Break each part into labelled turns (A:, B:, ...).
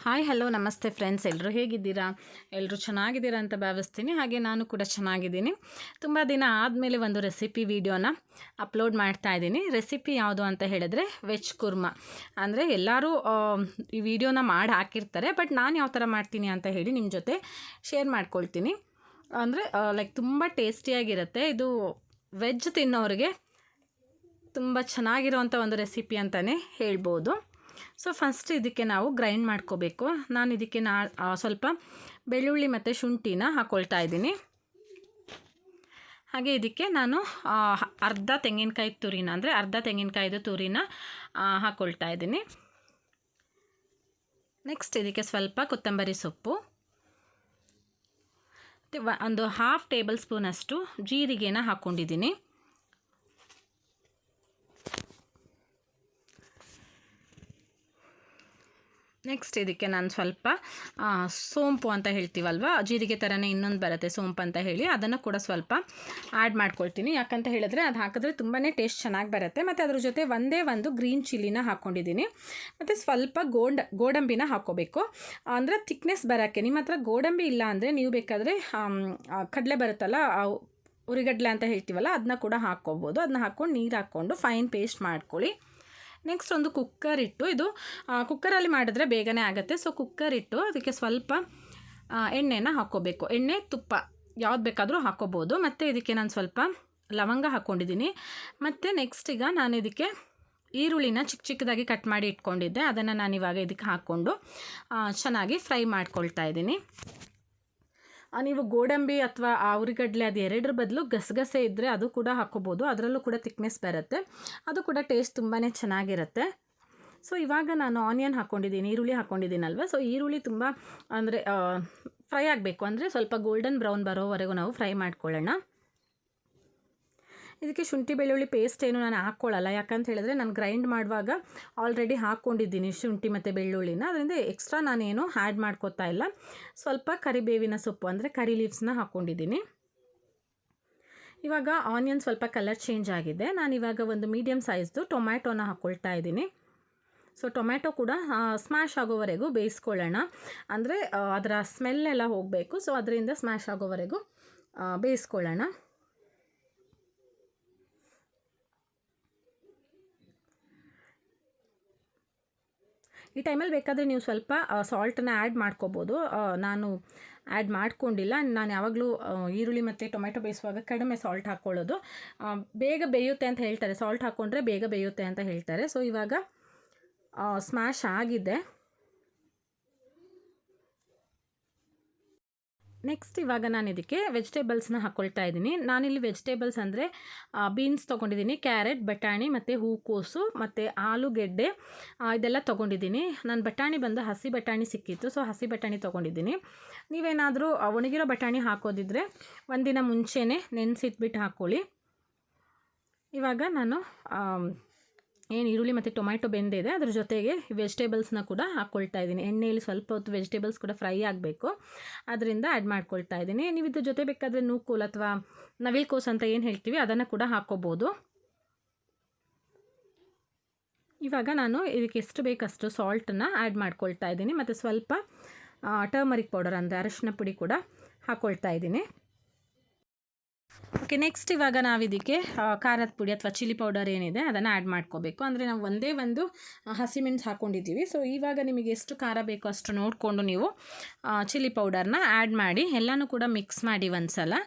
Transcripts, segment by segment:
A: Hi hello ನಮಸ್ತೆ friends, ಎಲ್ಲರೂ ಹೇಗಿದ್ದೀರಾ? ಎಲ್ಲರೂ ಚೆನ್ನಾಗಿದ್ದೀರಾ ಅಂತ ಭಾವಿಸ್ತೀನಿ. ಹಾಗೆ ನಾನು ಕೂಡ ಚೆನ್ನಾಗಿದ್ದೀನಿ. ತುಂಬ ದಿನ ಆದಮೇಲೆ ಒಂದು ರೆಸಿಪಿ ವಿಡಿಯೋನ ಅಪ್ಲೋಡ್ ಮಾಡ್ತಾ ಇದ್ದೀನಿ. ರೆಸಿಪಿ ಯಾವುದು ಅಂತ ಹೇಳಿದ್ರೆ ವೆಜ್ ಕುರ್ಮಾ. ಅಂದರೆ ಎಲ್ಲರೂ ಈ ವಿಡಿಯೋನ ಮಾಡಿ ಹಾಕಿರ್ತಾರೆ, ಬಟ್ ನಾನು ಯಾವ ಥರ ಮಾಡ್ತೀನಿ ಅಂತ ಹೇಳಿ ನಿಮ್ಮ ಜೊತೆ ಶೇರ್ ಮಾಡ್ಕೊಳ್ತೀನಿ. ಅಂದರೆ ಲೈಕ್ ತುಂಬ ಟೇಸ್ಟಿಯಾಗಿರುತ್ತೆ. ಇದು ವೆಜ್ ತಿನ್ನೋರಿಗೆ ತುಂಬ ಚೆನ್ನಾಗಿರೋವಂಥ ಒಂದು ರೆಸಿಪಿ ಅಂತಲೇ ಹೇಳ್ಬೋದು. ಸೊ ಫಸ್ಟ್ ಇದಕ್ಕೆ ನಾವು ಗ್ರೈಂಡ್ ಮಾಡ್ಕೋಬೇಕು. ನಾನು ಇದಕ್ಕೆ ಸ್ವಲ್ಪ ಬೆಳ್ಳುಳ್ಳಿ ಮತ್ತು ಶುಂಠಿನ ಹಾಕ್ಕೊಳ್ತಾ ಇದ್ದೀನಿ. ಹಾಗೆ ಇದಕ್ಕೆ ನಾನು ಅರ್ಧ ತೆಂಗಿನಕಾಯಿ ತುರಿನ ಅಂದರೆ ಅರ್ಧ ತೆಂಗಿನಕಾಯಿದು ತುರಿನ ಹಾಕ್ಕೊಳ್ತಾ ಇದ್ದೀನಿ. ನೆಕ್ಸ್ಟ್ ಇದಕ್ಕೆ ಸ್ವಲ್ಪ ಕೊತ್ತಂಬರಿ ಸೊಪ್ಪು, ಒಂದು 1/2 ಟೇಬಲ್ ಸ್ಪೂನಷ್ಟು ಜೀರಿಗೆನ ಹಾಕ್ಕೊಂಡಿದ್ದೀನಿ. ನೆಕ್ಸ್ಟ್ ಇದಕ್ಕೆ ನಾನು ಸ್ವಲ್ಪ ಸೋಂಪು ಅಂತ ಹೇಳ್ತೀವಲ್ವ, ಜೀರಿಗೆ ಥರನೇ ಇನ್ನೊಂದು ಬರುತ್ತೆ ಸೋಂಪು ಅಂತ ಹೇಳಿ, ಅದನ್ನು ಕೂಡ ಸ್ವಲ್ಪ ಆ್ಯಡ್ ಮಾಡ್ಕೊಳ್ತೀನಿ. ಯಾಕಂತ ಹೇಳಿದ್ರೆ ಅದು ಹಾಕಿದ್ರೆ ತುಂಬಾ ಟೇಸ್ಟ್ ಚೆನ್ನಾಗಿ ಬರುತ್ತೆ. ಮತ್ತು ಅದ್ರ ಜೊತೆ ಒಂದೇ ಒಂದು ಗ್ರೀನ್ ಚಿಲ್ಲಿನ ಹಾಕ್ಕೊಂಡಿದ್ದೀನಿ. ಮತ್ತು ಸ್ವಲ್ಪ ಗೋಡಂಬಿನ ಹಾಕ್ಕೋಬೇಕು. ಅಂದರೆ ಥಿಕ್ನೆಸ್ ಬರೋಕ್ಕೆ. ನಿಮ್ಮ ಹತ್ರ ಗೋಡಂಬಿ ಇಲ್ಲ ಅಂದರೆ ನೀವು ಬೇಕಾದರೆ ಕಡಲೆ ಬರುತ್ತಲ್ಲ, ಉರಿಗಡ್ಲೆ ಅಂತ ಹೇಳ್ತೀವಲ್ಲ, ಅದನ್ನ ಕೂಡ ಹಾಕ್ಕೋಬೋದು. ಅದನ್ನ ಹಾಕ್ಕೊಂಡು ನೀರು ಹಾಕ್ಕೊಂಡು ಫೈನ್ ಪೇಸ್ಟ್ ಮಾಡ್ಕೊಳ್ಳಿ. ನೆಕ್ಸ್ಟ್ ಒಂದು ಕುಕ್ಕರ್ ಇಟ್ಟು, ಇದು ಕುಕ್ಕರಲ್ಲಿ ಮಾಡಿದ್ರೆ ಬೇಗನೆ ಆಗುತ್ತೆ. ಸೊ ಕುಕ್ಕರ್ ಇಟ್ಟು ಅದಕ್ಕೆ ಸ್ವಲ್ಪ ಎಣ್ಣೆನ ಹಾಕ್ಕೋಬೇಕು. ಎಣ್ಣೆ ತುಪ್ಪ ಯಾವ್ದು ಬೇಕಾದರೂ ಹಾಕ್ಕೋಬೋದು. ಮತ್ತು ಇದಕ್ಕೆ ನಾನು ಸ್ವಲ್ಪ ಲವಂಗ ಹಾಕ್ಕೊಂಡಿದ್ದೀನಿ. ಮತ್ತು ನೆಕ್ಸ್ಟ್ ಈಗ ನಾನು ಇದಕ್ಕೆ ಈರುಳ್ಳಿನ ಚಿಕ್ಕ ಚಿಕ್ಕದಾಗಿ ಕಟ್ ಮಾಡಿ ಇಟ್ಕೊಂಡಿದ್ದೆ, ಅದನ್ನು ನಾನು ಇವಾಗ ಇದಕ್ಕೆ ಹಾಕ್ಕೊಂಡು ಚೆನ್ನಾಗಿ ಫ್ರೈ ಮಾಡ್ಕೊಳ್ತಾ ಇದ್ದೀನಿ. ನೀವು ಗೋಡಂಬಿ ಅಥವಾ ಉರಿಗಡ್ಲೆ ಅದು ಎರಡರ ಬದಲು ಗಸಗಸೆ ಇದ್ದರೆ ಅದು ಕೂಡ ಹಾಕ್ಕೋಬೋದು. ಅದರಲ್ಲೂ ಕೂಡ ಥಿಕ್ನೆಸ್ ಬರುತ್ತೆ, ಅದು ಕೂಡ ಟೇಸ್ಟ್ ತುಂಬಾ ಚೆನ್ನಾಗಿರುತ್ತೆ. ಸೊ ಇವಾಗ ನಾನು ಆನಿಯನ್ ಹಾಕ್ಕೊಂಡಿದ್ದೀನಿ, ಈರುಳ್ಳಿ ಹಾಕ್ಕೊಂಡಿದ್ದೀನಲ್ವ. ಸೊ ಈರುಳ್ಳಿ ತುಂಬ ಅಂದರೆ ಫ್ರೈ ಆಗಬೇಕು, ಅಂದರೆ ಸ್ವಲ್ಪ ಗೋಲ್ಡನ್ ಬ್ರೌನ್ ಬರೋವರೆಗೂ ನಾವು ಫ್ರೈ ಮಾಡ್ಕೊಳ್ಳೋಣ. ಇದಕ್ಕೆ ಶುಂಠಿ ಬೆಳ್ಳುಳ್ಳಿ ಪೇಸ್ಟ್ ಏನು ನಾನು ಹಾಕ್ಕೊಳ್ಳಲ್ಲ, ಯಾಕಂತ ಹೇಳಿದ್ರೆ ನಾನು ಗ್ರೈಂಡ್ ಮಾಡುವಾಗ ಆಲ್ರೆಡಿ ಹಾಕ್ಕೊಂಡಿದ್ದೀನಿ ಶುಂಠಿ ಮತ್ತು ಬೆಳ್ಳುಳ್ಳಿನ. ಅದರಿಂದ ಎಕ್ಸ್ಟ್ರಾ ನಾನೇನು ಆ್ಯಡ್ ಮಾಡ್ಕೋತಾ ಇಲ್ಲ. ಸ್ವಲ್ಪ ಕರಿಬೇವಿನ ಸೊಪ್ಪು ಅಂದರೆ ಕರಿ ಲೀವ್ಸ್ನ ಹಾಕ್ಕೊಂಡಿದ್ದೀನಿ. ಇವಾಗ ಆನಿಯನ್ ಸ್ವಲ್ಪ ಕಲರ್ ಚೇಂಜ್ ಆಗಿದೆ. ನಾನಿವಾಗ ಒಂದು ಮೀಡಿಯಮ್ ಸೈಜ್ದು ಟೊಮ್ಯಾಟೋನ ಹಾಕ್ಕೊಳ್ತಾ ಇದ್ದೀನಿ. ಸೊ ಟೊಮ್ಯಾಟೊ ಕೂಡ ಸ್ಮ್ಯಾಶ್ ಆಗೋವರೆಗೂ ಬೇಯಿಸ್ಕೊಳ್ಳೋಣ. ಅಂದರೆ ಅದರ ಸ್ಮೆಲ್ಲೆಲ್ಲ ಹೋಗಬೇಕು. ಸೊ ಅದರಿಂದ ಸ್ಮ್ಯಾಶ್ ಆಗೋವರೆಗೂ ಬೇಯಿಸ್ಕೊಳ್ಳೋಣ. ಈ ಟೈಮಲ್ಲಿ ಬೇಕಾದರೆ ನೀವು ಸ್ವಲ್ಪ ಸಾಲ್ಟನ್ನ ಆ್ಯಡ್ ಮಾಡ್ಕೋಬೋದು. ನಾನು ಆ್ಯಡ್ ಮಾಡ್ಕೊಂಡಿಲ್ಲ. ನಾನು ಯಾವಾಗಲೂ ಈರುಳ್ಳಿ ಮತ್ತು ಟೊಮೆಟೊ ಬೇಯಿಸುವಾಗ ಕಡಿಮೆ ಸಾಲ್ಟ್ ಹಾಕ್ಕೊಳ್ಳೋದು. ಬೇಗ ಬೇಯುತ್ತೆ ಅಂತ ಹೇಳ್ತಾರೆ, ಸಾಲ್ಟ್ ಹಾಕ್ಕೊಂಡ್ರೆ ಬೇಗ ಬೇಯುತ್ತೆ ಅಂತ ಹೇಳ್ತಾರೆ. ಸೊ ಇವಾಗ ಸ್ಮ್ಯಾಶ್ ಆಗಿದೆ. ನೆಕ್ಸ್ಟ್ ಇವಾಗ ನಾನು ಇದಕ್ಕೆ ವೆಜಿಟೇಬಲ್ಸ್ನ ಹಾಕ್ಕೊಳ್ತಾ ಇದ್ದೀನಿ. ನಾನಿಲ್ಲಿ ವೆಜಿಟೇಬಲ್ಸ್ ಅಂದರೆ ಬೀನ್ಸ್ ತೊಗೊಂಡಿದ್ದೀನಿ, ಕ್ಯಾರೆಟ್, ಬಟಾಣಿ ಮತ್ತು ಹೂಕೋಸು ಮತ್ತು ಆಲೂಗೆಡ್ಡೆ ಇದೆಲ್ಲ ತೊಗೊಂಡಿದ್ದೀನಿ. ನಾನು ಬಟಾಣಿ ಬಂದು ಹಸಿ ಬಟಾಣಿ ಸಿಕ್ಕಿತ್ತು, ಸೊ ಹಸಿ ಬಟಾಣಿ ತೊಗೊಂಡಿದ್ದೀನಿ. ನೀವೇನಾದರೂ ಒಣಗಿರೋ ಬಟಾಣಿ ಹಾಕೋದಿದ್ರೆ ಒಂದಿನ ಮುಂಚೆನೇ ನೆನೆಸಿಟ್ಬಿಟ್ಟು ಹಾಕ್ಕೊಳ್ಳಿ. ಇವಾಗ ನಾನು ಏನು ಈರುಳ್ಳಿ ಮತ್ತು ಟೊಮ್ಯಾಟೊ ಬೆಂದಿದೆ ಅದ್ರ ಜೊತೆಗೆ ವೆಜಿಟೇಬಲ್ಸ್ನ ಕೂಡ ಹಾಕ್ಕೊಳ್ತಾ ಇದ್ದೀನಿ. ಎಣ್ಣೆಯಲ್ಲಿ ಸ್ವಲ್ಪ ಹೊತ್ತು ವೆಜಿಟೇಬಲ್ಸ್ ಕೂಡ ಫ್ರೈ ಆಗಬೇಕು, ಅದರಿಂದ ಆ್ಯಡ್ ಮಾಡ್ಕೊಳ್ತಾ ಇದ್ದೀನಿ. ನೀವು ಇದ್ರ ಜೊತೆ ಬೇಕಾದರೆ ನೂಕೋಲ್ ಅಥವಾ ನವಿಲ್ಕೋಸು ಅಂತ ಏನು ಹೇಳ್ತೀವಿ ಅದನ್ನು ಕೂಡ ಹಾಕ್ಕೋಬೋದು. ಇವಾಗ ನಾನು ಇದಕ್ಕೆ ಎಷ್ಟು ಬೇಕಷ್ಟು ಸಾಲ್ಟನ್ನು ಆ್ಯಡ್ ಮಾಡ್ಕೊಳ್ತಾ ಇದ್ದೀನಿ. ಮತ್ತು ಸ್ವಲ್ಪ ಟರ್ಮರಿಕ್ ಪೌಡರ್ ಅಂದರೆ ಅರಿಶಿನ ಪುಡಿ ಕೂಡ ಹಾಕ್ಕೊಳ್ತಾ ಇದ್ದೀನಿ. ಓಕೆ, ನೆಕ್ಸ್ಟ್ ಇವಾಗ ನಾವು ಇದಕ್ಕೆ ಖಾರದ ಪುಡಿ ಅಥವಾ ಚಿಲ್ಲಿ ಪೌಡರ್ ಏನಿದೆ ಅದನ್ನು ಆ್ಯಡ್ ಮಾಡ್ಕೋಬೇಕು. ಅಂದರೆ ನಾವು ಒಂದೇ ಒಂದು ಹಸಿಮೆಣಸು ಹಾಕ್ಕೊಂಡಿದ್ದೀವಿ. ಸೊ ಇವಾಗ ನಿಮಗೆ ಎಷ್ಟು ಖಾರ ಬೇಕೋ ಅಷ್ಟು ನೋಡಿಕೊಂಡು ನೀವು ಚಿಲ್ಲಿ ಪೌಡರ್ನ ಆ್ಯಡ್ ಮಾಡಿ ಎಲ್ಲನೂ ಕೂಡ ಮಿಕ್ಸ್ ಮಾಡಿ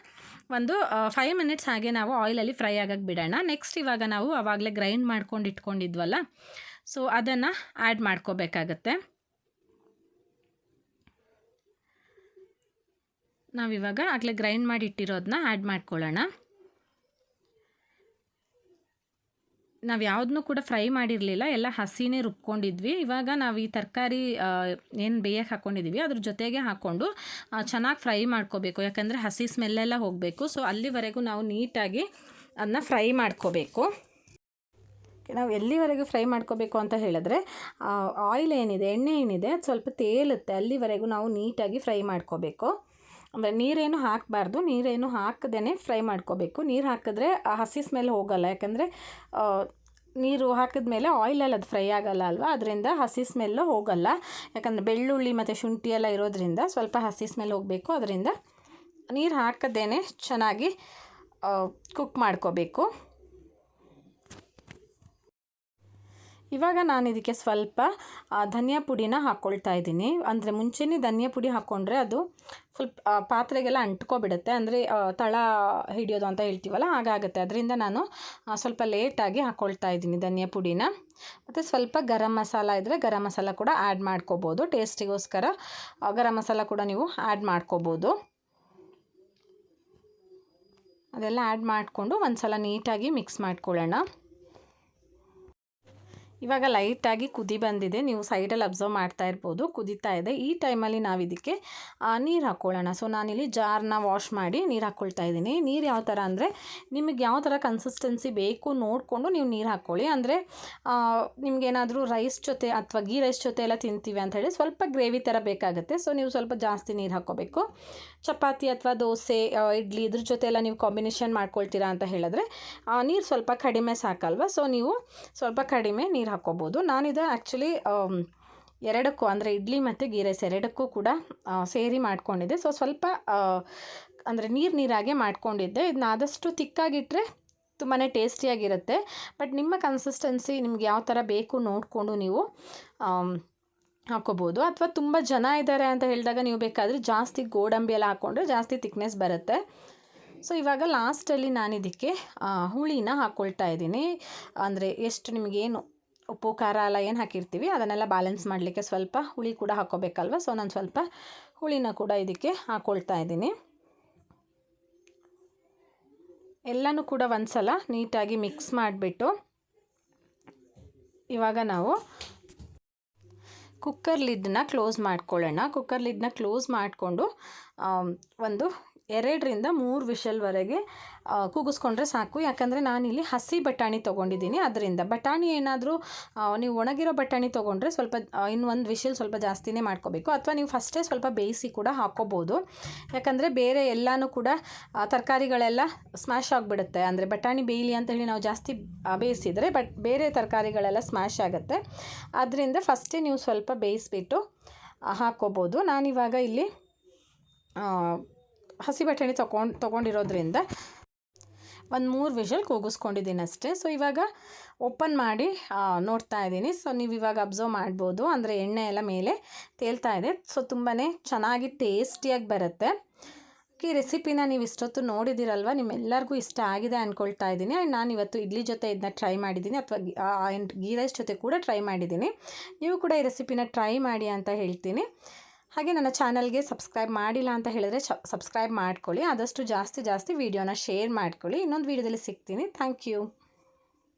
A: ಒಂದು 5 ಮಿನಿಟ್ಸ್ ಹಾಗೆ ನಾವು ಆಯಿಲಲ್ಲಿ ಫ್ರೈ ಆಗಕ್ಕೆ ಬಿಡೋಣ. ನೆಕ್ಸ್ಟ್ ಇವಾಗ ನಾವು ಆವಾಗಲೇ ಗ್ರೈಂಡ್ ಮಾಡ್ಕೊಂಡು ಇಟ್ಕೊಂಡಿದ್ವಲ್ಲ, ಸೊ ಅದನ್ನು ಆ್ಯಡ್ ಮಾಡ್ಕೋಬೇಕಾಗತ್ತೆ. ನಾವಿವಾಗ ಆಗಲೇ ಗ್ರೈಂಡ್ ಮಾಡಿ ಇಟ್ಟಿರೋದನ್ನ ಆ್ಯಡ್ ಮಾಡ್ಕೊಳ್ಳೋಣ. ನಾವು ಯಾವುದನ್ನೂ ಕೂಡ ಫ್ರೈ ಮಾಡಿರಲಿಲ್ಲ, ಎಲ್ಲ ಹಸಿನೇ ರುಬ್ಕೊಂಡಿದ್ವಿ. ಇವಾಗ ನಾವು ಈ ತರಕಾರಿ ಏನು ಬೇಯಕ್ಕೆ ಹಾಕ್ಕೊಂಡಿದ್ದೀವಿ ಅದ್ರ ಜೊತೆಗೆ ಹಾಕ್ಕೊಂಡು ಚೆನ್ನಾಗಿ ಫ್ರೈ ಮಾಡ್ಕೋಬೇಕು, ಯಾಕಂದರೆ ಹಸಿ ಸ್ಮೆಲ್ಲೆಲ್ಲ ಹೋಗಬೇಕು. ಸೊ ಅಲ್ಲಿವರೆಗೂ ನಾವು ನೀಟಾಗಿ ಅದನ್ನ ಫ್ರೈ ಮಾಡ್ಕೋಬೇಕು. ನಾವು ಎಲ್ಲಿವರೆಗೂ ಫ್ರೈ ಮಾಡ್ಕೋಬೇಕು ಅಂತ ಹೇಳಿದ್ರೆ ಆಯಿಲ್ ಏನಿದೆ, ಎಣ್ಣೆ ಏನಿದೆ ಅದು ಸ್ವಲ್ಪ ತೇಲುತ್ತೆ, ಅಲ್ಲಿವರೆಗೂ ನಾವು ನೀಟಾಗಿ ಫ್ರೈ ಮಾಡ್ಕೋಬೇಕು. ಅಂದರೆ ನೀರೇನು ಹಾಕಬಾರ್ದು, ನೀರೇನು ಹಾಕದೇ ಫ್ರೈ ಮಾಡ್ಕೋಬೇಕು. ನೀರು ಹಾಕಿದ್ರೆ ಹಸಿ ಸ್ಮೆಲ್ ಹೋಗಲ್ಲ, ಯಾಕಂದರೆ ನೀರು ಹಾಕಿದ್ಮೇಲೆ ಆಯಿಲಲ್ಲಿ ಅದು ಫ್ರೈ ಆಗಲ್ಲ ಅಲ್ವಾ, ಅದರಿಂದ ಹಸಿ ಸ್ಮೆಲ್ಲು ಹೋಗಲ್ಲ. ಯಾಕಂದರೆ ಬೆಳ್ಳುಳ್ಳಿ ಮತ್ತು ಶುಂಠಿ ಎಲ್ಲ ಇರೋದ್ರಿಂದ ಸ್ವಲ್ಪ ಹಸಿ ಸ್ಮೆಲ್ ಹೋಗಬೇಕು. ಅದರಿಂದ ನೀರು ಹಾಕದೇನೆ ಚೆನ್ನಾಗಿ ಕುಕ್ ಮಾಡ್ಕೋಬೇಕು. ಇವಾಗ ನಾನು ಇದಕ್ಕೆ ಸ್ವಲ್ಪ ಧನಿಯಾ ಪುಡಿನ ಹಾಕ್ಕೊಳ್ತಾ ಇದ್ದೀನಿ. ಅಂದರೆ ಮುಂಚೆನೇ ಧನಿಯಾ ಪುಡಿ ಹಾಕ್ಕೊಂಡ್ರೆ ಅದು ಸ್ವಲ್ಪ ಪಾತ್ರೆಗೆಲ್ಲ ಅಂಟ್ಕೊಬಿಡುತ್ತೆ, ಅಂದರೆ ತಳ ಹಿಡಿಯೋದು ಅಂತ ಹೇಳ್ತೀವಲ್ಲ ಹಾಗಾಗುತ್ತೆ. ಅದರಿಂದ ನಾನು ಸ್ವಲ್ಪ ಲೇಟಾಗಿ ಹಾಕ್ಕೊಳ್ತಾ ಇದ್ದೀನಿ ಧನಿಯಾ ಪುಡಿನ. ಮತ್ತು ಸ್ವಲ್ಪ ಗರಂ ಮಸಾಲ ಇದ್ದರೆ ಗರಂ ಮಸಾಲ ಕೂಡ ಆ್ಯಡ್ ಮಾಡ್ಕೋಬೋದು. ಟೇಸ್ಟಿಗೋಸ್ಕರ ಗರಂ ಮಸಾಲ ಕೂಡ ನೀವು ಆ್ಯಡ್ ಮಾಡ್ಕೋಬೋದು. ಅದೆಲ್ಲ ಆ್ಯಡ್ ಮಾಡಿಕೊಂಡು ಒಂದು ಸಲ ನೀಟಾಗಿ ಮಿಕ್ಸ್ ಮಾಡ್ಕೊಳ್ಳೋಣ. ಇವಾಗ ಲೈಟಾಗಿ ಕುದಿ ಬಂದಿದೆ, ನೀವು ಸೈಡಲ್ಲಿ ಅಬ್ಸರ್ವ್ ಮಾಡ್ತಾ ಇರ್ಬೋದು, ಕುದೀತಾ ಇದೆ. ಈ ಟೈಮಲ್ಲಿ ನಾವು ಇದಕ್ಕೆ ನೀರು ಹಾಕ್ಕೊಳ್ಳೋಣ. ಸೊ ನಾನಿಲ್ಲಿ ಜಾರ್ನ ವಾಶ್ ಮಾಡಿ ನೀರು ಹಾಕ್ಕೊಳ್ತಾ ಇದ್ದೀನಿ. ನೀರು ಯಾವ ಥರ ಅಂದರೆ ನಿಮಗೆ ಯಾವ ಥರ ಕನ್ಸಿಸ್ಟೆನ್ಸಿ ಬೇಕು ನೋಡಿಕೊಂಡು ನೀವು ನೀರು ಹಾಕ್ಕೊಳ್ಳಿ. ಅಂದರೆ ನಿಮಗೇನಾದರೂ ರೈಸ್ ಜೊತೆ ಅಥವಾ ಗೀ ರೈಸ್ ಜೊತೆ ಎಲ್ಲ ತಿಂತೀವಿ ಅಂತ ಹೇಳಿ ಸ್ವಲ್ಪ ಗ್ರೇವಿ ಥರ ಬೇಕಾಗುತ್ತೆ. ಸೊ ನೀವು ಸ್ವಲ್ಪ ಜಾಸ್ತಿ ನೀರು ಹಾಕ್ಕೋಬೇಕು. ಚಪಾತಿ ಅಥವಾ ದೋಸೆ, ಇಡ್ಲಿ ಇದ್ರ ಜೊತೆ ಎಲ್ಲ ನೀವು ಕಾಂಬಿನೇಷನ್ ಮಾಡ್ಕೊಳ್ತೀರಾ ಅಂತ ಹೇಳಿದ್ರೆ ನೀರು ಸ್ವಲ್ಪ ಕಡಿಮೆ ಸಾಕಲ್ವ. ಸೊ ನೀವು ಸ್ವಲ್ಪ ಕಡಿಮೆ ನೀರು ಹಾಕ್ಕೋಬೋದು. ನಾನಿದು ಆ್ಯಕ್ಚುಲಿ ಎರಡಕ್ಕೂ ಅಂದರೆ ಇಡ್ಲಿ ಮತ್ತು ಗೀ ರೈಸ್ ಎರಡಕ್ಕೂ ಕೂಡ ಸೇರಿ ಮಾಡ್ಕೊಂಡಿದ್ದೆ. ಸೊ ಸ್ವಲ್ಪ ಅಂದರೆ ನೀರಾಗೆ ಮಾಡ್ಕೊಂಡಿದ್ದೆ. ಇದನ್ನ ಆದಷ್ಟು ತಿಕ್ಕಾಗಿಟ್ಟರೆ ತುಂಬಾ ಟೇಸ್ಟಿಯಾಗಿರುತ್ತೆ. ಬಟ್ ನಿಮ್ಮ ಕನ್ಸಿಸ್ಟೆನ್ಸಿ ನಿಮ್ಗೆ ಯಾವ ಥರ ಬೇಕು ನೋಡಿಕೊಂಡು ನೀವು ಹಾಕ್ಕೋಬೋದು. ಅಥವಾ ತುಂಬ ಜನ ಇದ್ದಾರೆ ಅಂತ ಹೇಳಿದಾಗ ನೀವು ಬೇಕಾದರೆ ಜಾಸ್ತಿ ಗೋಡಂಬಿ ಎಲ್ಲ ಹಾಕ್ಕೊಂಡ್ರೆ ಜಾಸ್ತಿ ತಿಕ್ನೆಸ್ ಬರುತ್ತೆ. ಸೊ ಇವಾಗ ಲಾಸ್ಟಲ್ಲಿ ನಾನು ಇದಕ್ಕೆ ಹುಳಿನ ಹಾಕ್ಕೊಳ್ತಾ ಇದ್ದೀನಿ. ಅಂದರೆ ಎಷ್ಟು ನಿಮಗೇನು ಉಪ್ಪು ಖಾರ ಎಲ್ಲ ಏನು ಹಾಕಿರ್ತೀವಿ ಅದನ್ನೆಲ್ಲ ಬ್ಯಾಲೆನ್ಸ್ ಮಾಡಲಿಕ್ಕೆ ಸ್ವಲ್ಪ ಹುಳಿ ಕೂಡ ಹಾಕ್ಕೋಬೇಕಲ್ವ. ಸೊ ನಾನು ಸ್ವಲ್ಪ ಹುಳಿನ ಕೂಡ ಇದಕ್ಕೆ ಹಾಕ್ಕೊಳ್ತಾ ಇದ್ದೀನಿ. ಎಲ್ಲನೂ ಕೂಡ ಒಂದು ಸಲ ನೀಟಾಗಿ ಮಿಕ್ಸ್ ಮಾಡಿಬಿಟ್ಟು ಇವಾಗ ನಾವು ಕುಕ್ಕರ್ ಲಿಡ್ನ ಕ್ಲೋಸ್ ಮಾಡ್ಕೊಳ್ಳೋಣ. ಕುಕ್ಕರ್ ಲಿಡ್ನ ಕ್ಲೋಸ್ ಮಾಡಿಕೊಂಡು ಒಂದು 2ರಿಂದ 3 ವಿಷಲ್ವರೆಗೆ ಕೂಗಿಸ್ಕೊಂಡ್ರೆ ಸಾಕು. ಯಾಕಂದರೆ ನಾನಿಲ್ಲಿ ಹಸಿ ಬಟಾಣಿ ತೊಗೊಂಡಿದ್ದೀನಿ. ಅದರಿಂದ ಬಟಾಣಿ ಏನಾದರೂ ನೀವು ಒಣಗಿರೋ ಬಟಾಣಿ ತೊಗೊಂಡ್ರೆ ಸ್ವಲ್ಪ ಇನ್ನೊಂದು ವಿಷಲ್ ಸ್ವಲ್ಪ ಜಾಸ್ತಿನೇ ಮಾಡ್ಕೋಬೇಕು. ಅಥವಾ ನೀವು ಫಸ್ಟೇ ಸ್ವಲ್ಪ ಬೇಯಿಸಿ ಕೂಡ ಹಾಕ್ಕೋಬೋದು. ಯಾಕಂದರೆ ಬೇರೆ ಎಲ್ಲನೂ ಕೂಡ ತರಕಾರಿಗಳೆಲ್ಲ ಸ್ಮ್ಯಾಶ್ ಆಗಿಬಿಡುತ್ತೆ. ಅಂದರೆ ಬಟಾಣಿ ಬೇಯಲಿ ಅಂತ ಹೇಳಿ ನಾವು ಜಾಸ್ತಿ ಬೇಯಿಸಿದರೆ ಬೇರೆ ತರಕಾರಿಗಳೆಲ್ಲ ಸ್ಮ್ಯಾಶ್ ಆಗುತ್ತೆ. ಅದರಿಂದ ಫಸ್ಟೇ ನೀವು ಸ್ವಲ್ಪ ಬೇಯಿಸ್ಬಿಟ್ಟು ಹಾಕ್ಕೋಬೋದು. ನಾನಿವಾಗ ಇಲ್ಲಿ ಹಸಿ ಬಟಾಣಿ ತೊಗೊಂಡಿರೋದ್ರಿಂದ ಒಂದು 3 ವಿಷಲ್ ಕೂಗಿಸ್ಕೊಂಡಿದ್ದೀನಿ ಅಷ್ಟೇ. ಸೊ ಇವಾಗ ಓಪನ್ ಮಾಡಿ ನೋಡ್ತಾ ಇದ್ದೀನಿ. ಸೊ ನೀವು ಇವಾಗ ಅಬ್ಸರ್ವ್ ಮಾಡ್ಬೋದು, ಅಂದರೆ ಎಣ್ಣೆ ಎಲ್ಲ ಮೇಲೆ ತೇಲ್ತಾ ಇದೆ. ಸೊ ತುಂಬಾ ಚೆನ್ನಾಗಿ ಟೇಸ್ಟಿಯಾಗಿ ಬರುತ್ತೆ. ಈ ರೆಸಿಪಿನ ನೀವು ಇಷ್ಟೊತ್ತು ನೋಡಿದ್ದೀರಲ್ವ, ನಿಮ್ಮೆಲ್ಲರಿಗೂ ಇಷ್ಟ ಆಗಿದೆ ಅಂದ್ಕೊಳ್ತಾ ಇದ್ದೀನಿ. ಆ್ಯಂಡ್ ನಾನು ಇವತ್ತು ಇಡ್ಲಿ ಜೊತೆ ಇದನ್ನ ಟ್ರೈ ಮಾಡಿದ್ದೀನಿ, ಅಥವಾ ಗೀ ರೈಸ್ ಜೊತೆ ಕೂಡ ಟ್ರೈ ಮಾಡಿದ್ದೀನಿ. ನೀವು ಕೂಡ ಈ ರೆಸಿಪಿನ ಟ್ರೈ ಮಾಡಿ ಅಂತ ಹೇಳ್ತೀನಿ. ಹಾಗೆ ನನ್ನ ಚಾನಲ್ಗೆ ಸಬ್ಸ್ಕ್ರೈಬ್ ಮಾಡಿಲ್ಲ ಅಂತ ಹೇಳಿದ್ರೆ ಸಬ್ಸ್ಕ್ರೈಬ್ ಮಾಡ್ಕೊಳ್ಳಿ. ಆದಷ್ಟು ಜಾಸ್ತಿ ವೀಡಿಯೋನ ಶೇರ್ ಮಾಡ್ಕೊಳ್ಳಿ. ಇನ್ನೊಂದು ವೀಡಿಯೋದಲ್ಲಿ ಸಿಗ್ತೀನಿ. Thank you.